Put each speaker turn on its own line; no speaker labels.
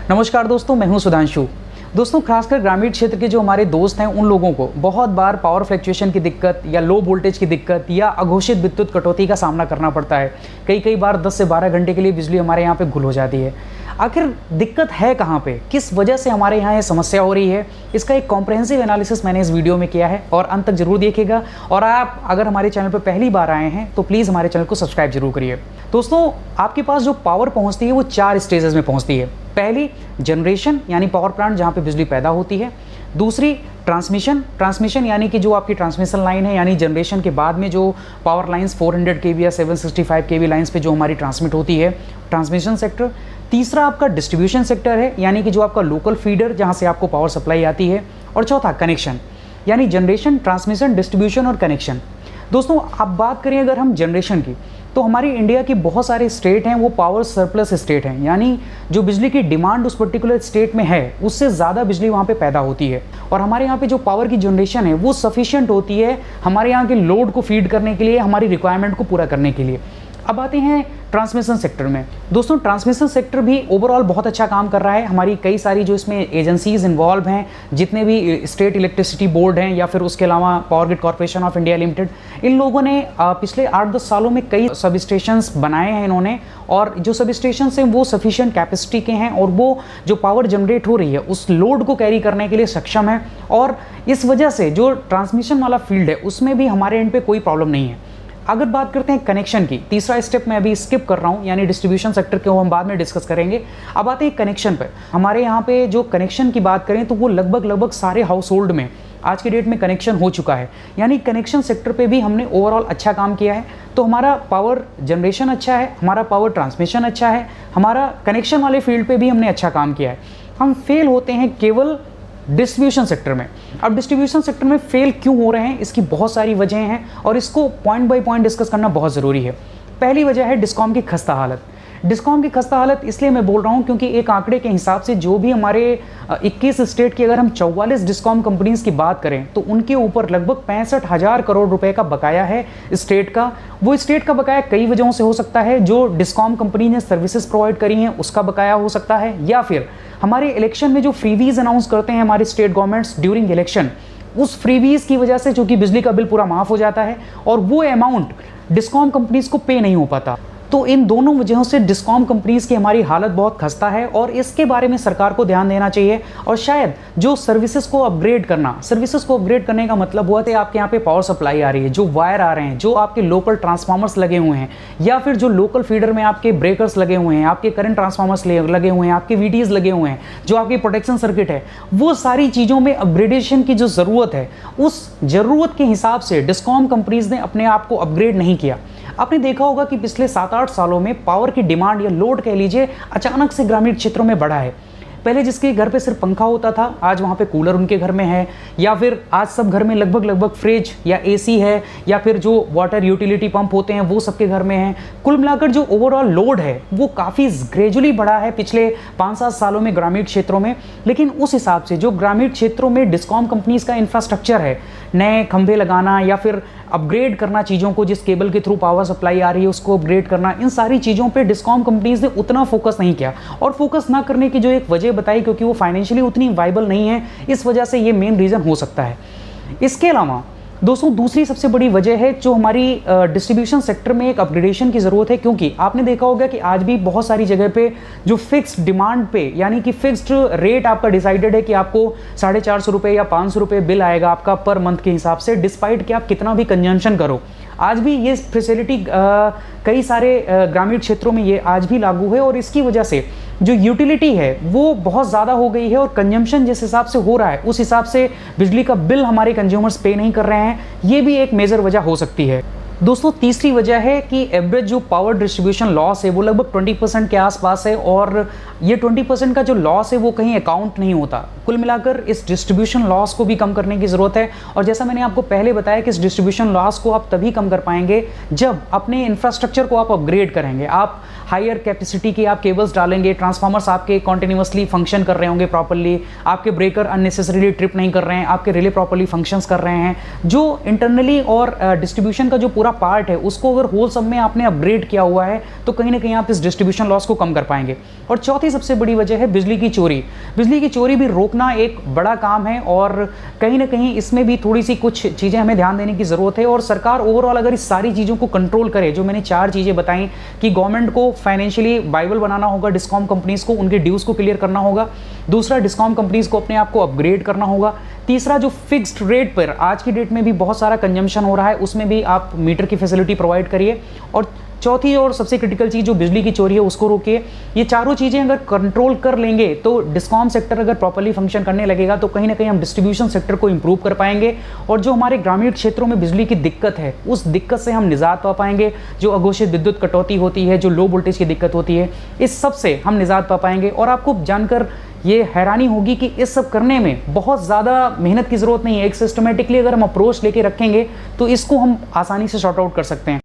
नमस्कार दोस्तों, मैं हूं सुधांशु। दोस्तों, खासकर ग्रामीण क्षेत्र के जो हमारे दोस्त हैं उन लोगों को बहुत बार पावर फ्लक्चुएशन की दिक्कत या लो वोल्टेज की दिक्कत या अघोषित विद्युत कटौती का सामना करना पड़ता है। कई बार 10 से 12 घंटे के लिए बिजली हमारे यहाँ पे गुल हो जाती है। आखिर दिक्कत है कहाँ पे, किस वजह से हमारे यहाँ ये समस्या हो रही है, इसका एक कॉम्प्रहेंसिव एनालिसिस मैंने इस वीडियो में किया है और अंत तक जरूर देखिएगा। और आप अगर हमारे चैनल पर पहली बार आए हैं तो प्लीज़ हमारे चैनल को सब्सक्राइब जरूर करिए। दोस्तों, आपके पास जो पावर पहुँचती है वो 4 स्टेजेस में पहुँचती है। पहली जनरेशन यानी पावर प्लांट जहाँ पे बिजली पैदा होती है। दूसरी ट्रांसमिशन यानी कि जो आपकी ट्रांसमिशन लाइन है, यानी जनरेशन के बाद में जो पावर लाइंस 400 kV या 765 kV लाइंस पे जो हमारी ट्रांसमिट होती है, ट्रांसमिशन सेक्टर। तीसरा आपका डिस्ट्रीब्यूशन सेक्टर है, यानी कि जो आपका लोकल फीडर जहाँ से आपको पावर सप्लाई आती है। और चौथा कनेक्शन, यानी जनरेशन, ट्रांसमिशन, डिस्ट्रीब्यूशन और कनेक्शन। दोस्तों, आप बात करें अगर हम जनरेशन की, तो हमारी इंडिया की बहुत सारे स्टेट हैं वो पावर सरप्लस स्टेट हैं, यानी जो बिजली की डिमांड उस पर्टिकुलर स्टेट में है उससे ज़्यादा बिजली वहाँ पे पैदा होती है। और हमारे यहाँ पे जो पावर की जनरेशन है वो सफिशिएंट होती है हमारे यहाँ के लोड को फीड करने के लिए, हमारी रिक्वायरमेंट को पूरा करने के लिए। अब आते हैं ट्रांसमिशन सेक्टर में। दोस्तों, ट्रांसमिशन सेक्टर भी ओवरऑल बहुत अच्छा काम कर रहा है। हमारी कई सारी जो इसमें एजेंसीज इन्वॉल्व हैं, जितने भी स्टेट इलेक्ट्रिसिटी बोर्ड हैं या फिर उसके अलावा power grid corporation of India limited, इन लोगों ने पिछले 8-10 सालों में कई सब स्टेशंस बनाए हैं इन्होंने। और जो सब स्टेशन हैं वो सफिशिएंट कैपेसिटी के हैं और वो जो पावर जनरेट हो रही है उस लोड को कैरी करने के लिए सक्षम है। और इस वजह से जो ट्रांसमिशन वाला फील्ड है उसमें भी हमारे एंड पे कोई प्रॉब्लम नहीं है। अगर बात करते हैं कनेक्शन की, तीसरा स्टेप मैं अभी स्किप कर रहा हूं, यानी डिस्ट्रीब्यूशन सेक्टर के हम बाद में डिस्कस करेंगे। अब आते हैं कनेक्शन पे। हमारे यहाँ पे जो कनेक्शन की बात करें तो वो लगभग सारे हाउस होल्ड में आज के डेट में कनेक्शन हो चुका है, यानी कनेक्शन सेक्टर पे भी हमने ओवरऑल अच्छा काम किया है। तो हमारा पावर जनरेशन अच्छा है, हमारा पावर ट्रांसमिशन अच्छा है, हमारा कनेक्शन वाले फील्ड पे भी हमने अच्छा काम किया है। हम फेल होते हैं केवल डिस्ट्रीब्यूशन सेक्टर में। अब डिस्ट्रीब्यूशन सेक्टर में फेल क्यों हो रहे हैं, इसकी बहुत सारी वजहें हैं और इसको पॉइंट बाय पॉइंट डिस्कस करना बहुत ज़रूरी है। पहली वजह है डिस्कॉम की खस्ता हालत। डिस्कॉम की खस्ता हालत इसलिए मैं बोल रहा हूं क्योंकि एक आंकड़े के हिसाब से जो भी हमारे 21 स्टेट की अगर हम 44 डिस्कॉम कंपनीज की बात करें तो उनके ऊपर लगभग 65,000 करोड़ रुपए का बकाया है स्टेट का। वो स्टेट का बकाया कई वजहों से हो सकता है, जो डिस्कॉम कंपनी ने सर्विसेज प्रोवाइड करी हैं उसका बकाया हो सकता है, या फिर हमारे इलेक्शन में जो फ्रीवीज अनाउंस करते हैं हमारे स्टेट गवर्नमेंट्स ड्यूरिंग इलेक्शन, उस फ्रीवीज की वजह से चूंकि बिजली का बिल पूरा माफ हो जाता है और वो अमाउंट डिस्कॉम कंपनीज को पे नहीं हो पाता। तो इन दोनों वजहों से डिस्कॉम कंपनीज की हमारी हालत बहुत खस्ता है और इसके बारे में सरकार को ध्यान देना चाहिए। और शायद जो सर्विसेज को अपग्रेड करने का मतलब हुआ था आपके यहाँ पे पावर सप्लाई आ रही है, जो वायर आ रहे हैं, जो आपके लोकल ट्रांसफार्मर्स लगे हुए हैं, या फिर जो लोकल फीडर में आपके ब्रेकर्स लगे हुए हैं, आपके करंट ट्रांसफार्मर्स लगे हुए हैं, आपके वीटीज लगे हुए हैं, जो आपकी प्रोटेक्शन सर्किट है, वो सारी चीज़ों में अपग्रेडेशन की जो ज़रूरत है उस ज़रूरत के हिसाब से डिस्कॉम कंपनीज ने अपने आप को अपग्रेड नहीं किया। आपने देखा होगा कि पिछले 7-8 सालों में पावर की डिमांड या लोड कह लीजिए अचानक से ग्रामीण क्षेत्रों में बढ़ा है। पहले जिसके घर पे सिर्फ पंखा होता था आज वहाँ पे कूलर उनके घर में है, या फिर आज सब घर में लगभग फ्रिज या एसी है, या फिर जो वाटर यूटिलिटी पंप होते हैं वो सबके घर में हैं। कुल मिलाकर जो ओवरऑल लोड है वो काफ़ी ग्रेजुअली बढ़ा है पिछले 5-7 सालों में ग्रामीण क्षेत्रों में। लेकिन उस हिसाब से जो ग्रामीण क्षेत्रों में डिस्कॉम कंपनीज का इंफ्रास्ट्रक्चर है, नए खंभे लगाना या फिर अपग्रेड करना चीज़ों को, जिस केबल के थ्रू पावर सप्लाई आ रही है उसको अपग्रेड करना, इन सारी चीज़ों पे डिस्कॉम कंपनीज ने उतना फोकस नहीं किया। और फोकस ना करने की जो एक वजह बताई, क्योंकि वो फाइनेंशियली उतनी वाइबल नहीं है, इस वजह से ये मेन रीज़न हो सकता है। इसके अलावा दोस्तों दूसरी सबसे बड़ी वजह है जो हमारी डिस्ट्रीब्यूशन सेक्टर में एक अपग्रेडेशन की ज़रूरत है, क्योंकि आपने देखा होगा कि आज भी बहुत सारी जगह पे जो फिक्स्ड डिमांड पे, यानी कि फिक्स्ड रेट आपका डिसाइडेड है कि आपको 450 रुपये या 500 रुपये बिल आएगा आपका पर मंथ के हिसाब से, डिस्पाइट कि आप कितना भी कंजम्पशन करो। आज भी ये फैसिलिटी कई सारे ग्रामीण क्षेत्रों में ये आज भी लागू है और इसकी वजह से जो यूटिलिटी है वो बहुत ज़्यादा हो गई है और कंजम्पशन जिस हिसाब से हो रहा है उस हिसाब से बिजली का बिल हमारे कंज्यूमर्स पे नहीं कर रहे हैं। ये भी एक मेजर वजह हो सकती है। दोस्तों, तीसरी वजह है कि एवरेज जो पावर डिस्ट्रीब्यूशन लॉस है वो लगभग 20% के आसपास है और ये 20% का जो लॉस है वो कहीं अकाउंट नहीं होता। कुल मिलाकर इस डिस्ट्रीब्यूशन लॉस को भी कम करने की ज़रूरत है। और जैसा मैंने आपको पहले बताया कि इस डिस्ट्रीब्यूशन लॉस को आप तभी कम कर पाएंगे जब अपने इंफ्रास्ट्रक्चर को आप अपग्रेड करेंगे, आप हायर कैपेसिटी की आप केबल्स डालेंगे, ट्रांसफार्मर्स आपके कॉन्टिन्यूसली फंक्शन कर रहे होंगे प्रॉपरली, आपके ब्रेकर अननेसेसरीली ट्रिप नहीं कर रहे हैं, आपके रिले प्रॉपरली फंक्शंस कर रहे हैं, जो इंटरनली और डिस्ट्रीब्यूशन का जो पूरा पूरा पार्ट है उसको अगर होलसम में आपने अपग्रेड किया हुआ है तो कहीं ना कहीं आप इस डिस्ट्रीब्यूशन लॉस को कम कर पाएंगे। और चौथी सबसे बड़ी वजह है बिजली की चोरी। बिजली की चोरी भी रोकना एक बड़ा काम है और कहीं ना कहीं इसमें भी थोड़ी सी कुछ चीज़ें हमें ध्यान देने की ज़रूरत है। और सरकार ओवरऑल अगर इस सारी चीज़ों को कंट्रोल करे, जो मैंने 4 चीज़ें बताई कि गवर्नमेंट को फाइनेंशियली वाइबल बनाना होगा, डिस्कॉम कंपनीज़ को उनके ड्यूज़ को क्लियर करना होगा, दूसरा डिस्कॉम कंपनीज़ को अपने आप को अपग्रेड करना होगा, तीसरा जो फिक्स्ड रेट पर आज की डेट में भी बहुत सारा कंजम्पशन हो रहा है उसमें भी आप मीटर की फैसिलिटी प्रोवाइड करिए, और चौथी और सबसे क्रिटिकल चीज़ जो बिजली की चोरी है उसको रोकिए। ये चारों चीज़ें अगर कंट्रोल कर लेंगे तो डिस्कॉम सेक्टर अगर प्रॉपर्ली फंक्शन करने लगेगा तो कहीं ना कहीं हम डिस्ट्रीब्यूशन सेक्टर को इंप्रूव कर पाएंगे और जो हमारे ग्रामीण क्षेत्रों में बिजली की दिक्कत है उस दिक्कत से हम निजात पा पाएंगे। जो अघोषित विद्युत कटौती होती है, जो लो वोल्टेज की दिक्कत होती है, इस सब से हम निजात पा पाएंगे। और आपको जानकर ये हैरानी होगी कि इस सब करने में बहुत ज़्यादा मेहनत की ज़रूरत नहीं है। एक सिस्टमेटिकली अगर हम अप्रोच लेके रखेंगे तो इसको हम आसानी से सॉर्ट आउट कर सकते हैं।